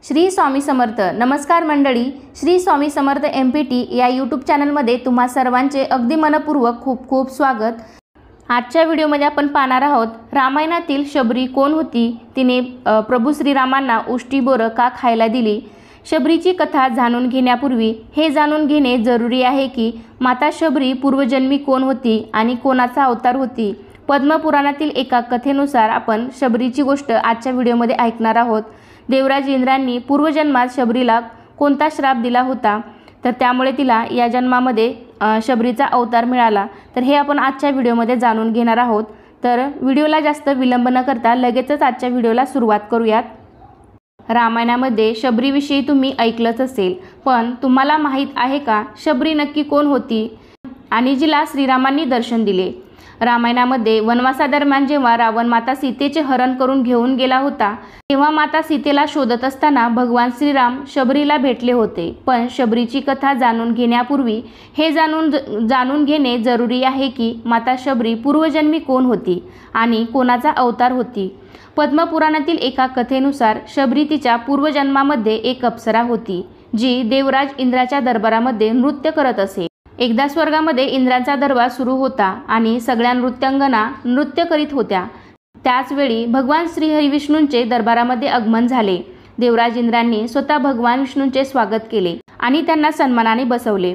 श्री स्वामी समर्थ. नमस्कार मंडळी, श्री स्वामी समर्थ MPT या यूट्यूब चॅनलमध्ये तुम्हा सर्वांचे अगदी मनपूर्वक खूप खूप स्वागत. आजच्या व्हिडिओमध्ये आपण पाहणार आहोत रामायणातील शबरी कोण होती, तिने प्रभू श्रीरामांना उष्टी बोरं का खायला दिली. शबरीची कथा जाणून घेण्यापूर्वी हे जाणून घेणे जरुरी आहे की माता शबरी पूर्वजन्मी कोण होती आणि कोणाचा अवतार होती. पद्मपुराणातील एका कथेनुसार आपण शबरीची गोष्ट आजच्या व्हिडिओमध्ये ऐकणार आहोत. देवराज इंद्रांनी पूर्वजन्मात शबरीला कोणता श्राप दिला होता, तर त्यामुळे तिला या जन्मामध्ये शबरीचा अवतार मिळाला, तर हे आपण आजच्या व्हिडिओमध्ये जाणून घेणार आहोत. तर व्हिडिओला जास्त विलंब न करता लगेचच आजच्या व्हिडिओला सुरुवात करूयात. रामायणामध्ये शबरीविषयी तुम्ही ऐकलंच असेल, पण तुम्हाला माहीत आहे का शबरी नक्की कोण होती आणि जिला श्रीरामांनी दर्शन दिले. रामायणामध्ये वनवासादरम्यान जेव्हा रावण माता सीतेचे हरण करून घेऊन गेला होता, तेव्हा माता सीतेला शोधत असताना भगवान श्रीराम शबरीला भेटले होते. पण शबरीची कथा जाणून घेण्यापूर्वी हे जाणून घेणे जरुरी आहे की माता शबरी पूर्वजन्मी कोण होती आणि कोणाचा अवतार होती. पद्मपुराणातील एका कथेनुसार शबरी तिच्या पूर्वजन्मामध्ये एक अप्सरा होती, जी देवराज इंद्राच्या दरबारामध्ये नृत्य करत असे. एकदा स्वर्गामध्ये इंद्राचा दरबार सुरू होता आणि सगळ्या नृत्यांगना नृत्य करीत होत्या. त्याचवेळी भगवान श्रीहरिविष्णूंचे दरबारामध्ये आगमन झाले. देवराज इंद्रांनी स्वतः भगवान विष्णूंचे स्वागत केले आणि त्यांना सन्मानाने बसवले.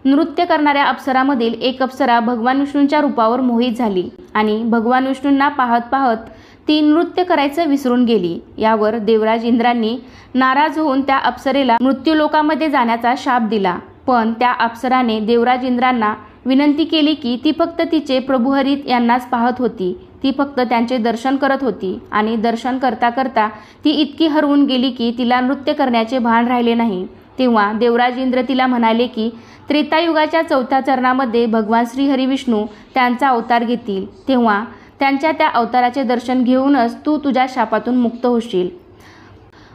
नृत्य करणाऱ्या अप्सरामधील एक अप्सरा भगवान विष्णूंच्या रूपावर मोहित झाली आणि भगवान विष्णूंना पाहत पाहत ती नृत्य करायचं विसरून गेली. यावर देवराज इंद्रांनी नाराज होऊन त्या अप्सरेला मृत्यूलोकामध्ये जाण्याचा शाप दिला. पण त्या अप्सराने देवराज इंद्रांना विनंती केली की ती फक्त तिचे प्रभू हरी यांनाच पाहत होती. ती फक्त त्यांचे दर्शन करत होती आणि दर्शन करता करता ती इतकी हरवून गेली की तिला नृत्य करण्याचे भान राहिले नाही. तेव्हा देवराज इंद्र तिला म्हणाले की त्रेतायुगाच्या 4थ्या चरणामध्ये भगवान श्रीहरी विष्णू त्यांचा अवतार घेतील, तेव्हा त्यांच्या त्या अवताराचे दर्शन घेऊनच तू तुझ्या शापातून मुक्त होशील.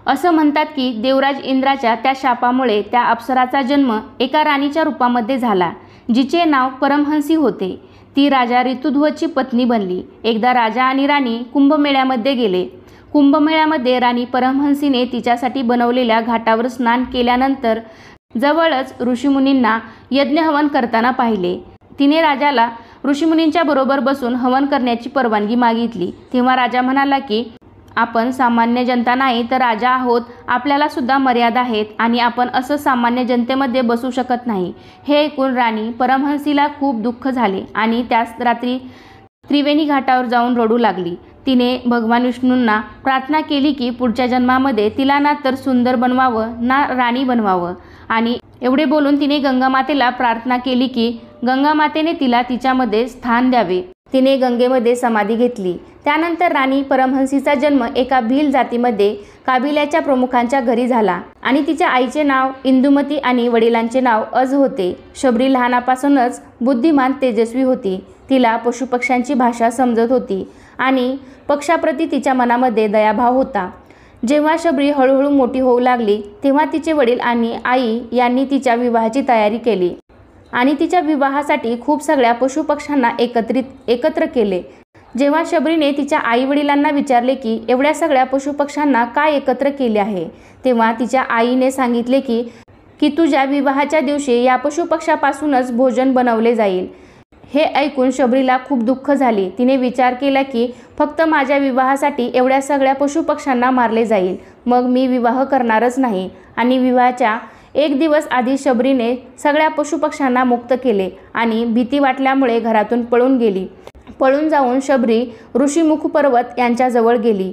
असं म्हणतात की देवराज इंद्राच्या त्या शापामुळे त्या अप्सराचा जन्म एका राणीच्या रूपामध्ये झाला, जिचे नाव परमहंसी होते. ती राजा ऋतुध्वजची पत्नी बनली. एकदा राजा आणि राणी कुंभमेळ्यामध्ये गेले. कुंभमेळ्यामध्ये राणी परमहंसीने तिच्यासाठी बनवलेल्या घाटावर स्नान केल्यानंतर जवळच ऋषीमुनींना यज्ञहवन करताना पाहिले. तिने राजाला ऋषीमुनींच्या बरोबर बसून हवन करण्याची परवानगी मागितली. तेव्हा राजा म्हणाला की आपण सामान्य जनता नाही तर राजा आहोत, आपल्याला सुद्धा मर्यादा आहेत आणि आपण असं सामान्य जनतेमध्ये बसू शकत नाही. हे ऐकून राणी परमहंसीला खूप दुःख झाले आणि त्याच रात्री त्रिवेणी घाटावर जाऊन रडू लागली. तिने भगवान विष्णूंना प्रार्थना केली की पुढच्या जन्मामध्ये तिला ना तर सुंदर बनवावं ना राणी बनवावं. आणि एवढे बोलून तिने गंगामातेला प्रार्थना केली की गंगामातेने तिला तिच्यामध्ये स्थान द्यावे. तिने गंगेमध्ये समाधी घेतली. त्यानंतर राणी परमहंसीचा जन्म एका भील जातीमध्ये काबिल्याच्या प्रमुखांच्या घरी झाला आणि तिच्या आईचे नाव इंदुमती आणि वडिलांचे नाव अज होते. शबरी लहानापासूनच बुद्धिमान तेजस्वी होती. तिला पशुपक्ष्यांची भाषा समजत होती आणि पक्षाप्रती तिच्या मनामध्ये दयाभाव होता. जेव्हा शबरी हळूहळू मोठी होऊ लागली तेव्हा तिचे वडील आणि आई यांनी तिच्या विवाहाची तयारी केली आणि तिच्या विवाहासाठी खूप सगळ्या पशुपक्ष्यांना एकत्र केले. जेव्हा शबरीने तिच्या आई वडिलांना विचारले की एवढ्या सगळ्या पशुपक्ष्यांना काय एकत्र केले आहे, तेव्हा तिच्या आईने सांगितले की तुझ्या विवाहाच्या दिवशी या पशुपक्षापासूनच भोजन बनवले जाईल. हे ऐकून शबरीला खूप दुःख झाले. तिने विचार केला की फक्त माझ्या विवाहासाठी एवढ्या सगळ्या पशुपक्ष्यांना मारले जाईल, मग मी विवाह करणारच नाही. आणि विवाहाच्या एक दिवस आधी शबरीने सगळ्या पशुपक्ष्यांना मुक्त केले आणि भीती वाटल्यामुळे घरातून पळून गेली. पळून जाऊन शबरी ऋषीमुख पर्वत यांच्याजवळ गेली.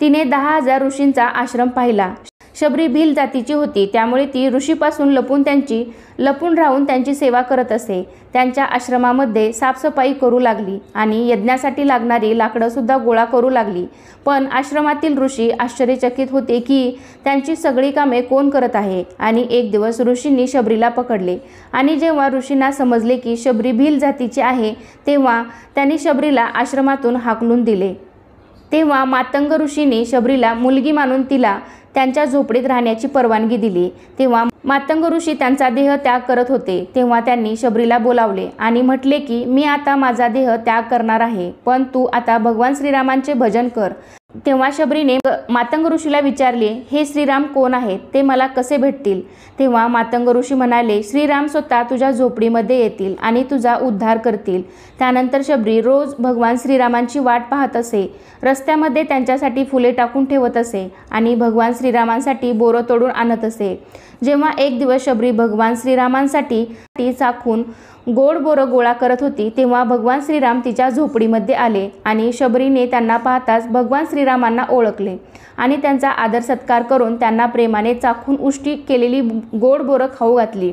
तिने 10,000 ऋषींचा आश्रम पाहिला. शबरी भील जातीची होती, त्यामुळे ती ऋषीपासून लपून राहून त्यांची सेवा करत असे. त्यांच्या आश्रमामध्ये साफसफाई करू लागली आणि यज्ञासाठी लागणारी लाकडंसुद्धा गोळा करू लागली. पण आश्रमातील ऋषी आश्चर्यचकित होते की त्यांची सगळी कामे कोण करत आहे. आणि एक दिवस ऋषींनी शबरीला पकडले आणि जेव्हा ऋषींना समजले की शबरी भील जातीची आहे, तेव्हा त्यांनी शबरीला आश्रमातून हाकलून दिले. तेव्हा मातंग ऋषींनी शबरीला मुलगी मानून तिला त्यांच्या झोपडीत राहण्याची परवानगी दिली. तेव्हा मातंग ऋषी त्यांचा देह त्याग करत होते. तेव्हा त्यांनी शबरीला बोलावले आणि म्हटले की मी आता माझा देह त्याग करणार आहे, पण तू आता भगवान श्रीरामांचे भजन कर तेव्हा शबरीने मातंग ऋषीला विचारले, हे श्रीराम कोण आहेत, ते मला कसे भेटतील? तेव्हा मातंग ऋषी म्हणाले, श्रीराम स्वतः तुझ्या झोपडीमध्ये येतील आणि तुझा उद्धार करतील. त्यानंतर शबरी रोज भगवान श्रीरामांची वाट पाहत असे. रस्त्यामध्ये त्यांच्यासाठी फुले टाकून ठेवत असे आणि भगवान श्रीरामांसाठी बोरं तोडून आणत असे. जेव्हा एक दिवस शबरी भगवान श्रीरामांसाठी चाखून गोड बोरं गोळा करत होती, तेव्हा भगवान श्रीराम तिच्या झोपडीमध्ये आले आणि शबरीने त्यांना पाहताच भगवान श्रीरामांना ओळखले आणि त्यांचा आदर सत्कार करून त्यांना प्रेमाने चाखून उष्टी केलेली गोड बोरं खाऊ घातली.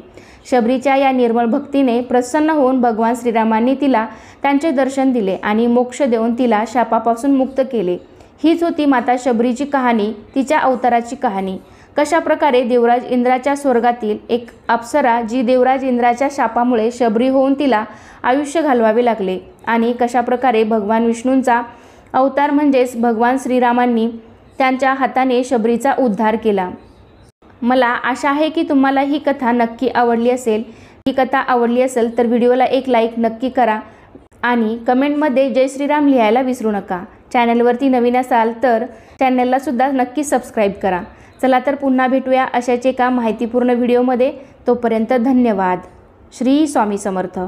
शबरीच्या या निर्मळ भक्तीने प्रसन्न होऊन भगवान श्रीरामांनी तिला त्यांचे दर्शन दिले आणि मोक्ष देऊन तिला शापापासून मुक्त केले. हीच होती माता शबरीची कहाणी, तिच्या अवताराची कहाणी. कशा प्रकारे देवराज इंद्राच्या स्वर्गातील एक अप्सरा, जी देवराज इंद्राच्या शापामुळे शबरी होऊन तिला आयुष्य घालवावे लागले, आणि कशा प्रकारे भगवान विष्णूंचा अवतार म्हणजेच भगवान श्रीरामांनी त्यांच्या हाताने शबरीचा उद्धार केला. मला आशा आहे की तुम्हाला ही कथा नक्की आवडली असेल. ही कथा आवडली असेल तर व्हिडिओला एक लाईक नक्की करा आणि कमेंटमध्ये जय श्रीराम लिहायला विसरू नका. चॅनलवरती नवीन असाल तर चॅनलला सुद्धा नक्की सबस्क्राईब करा. चला तर पुन्हा भेटूया अशाच एका माहितीपूर्ण व्हिडिओमध्ये. तोपर्यंत धन्यवाद. श्री स्वामी समर्थ.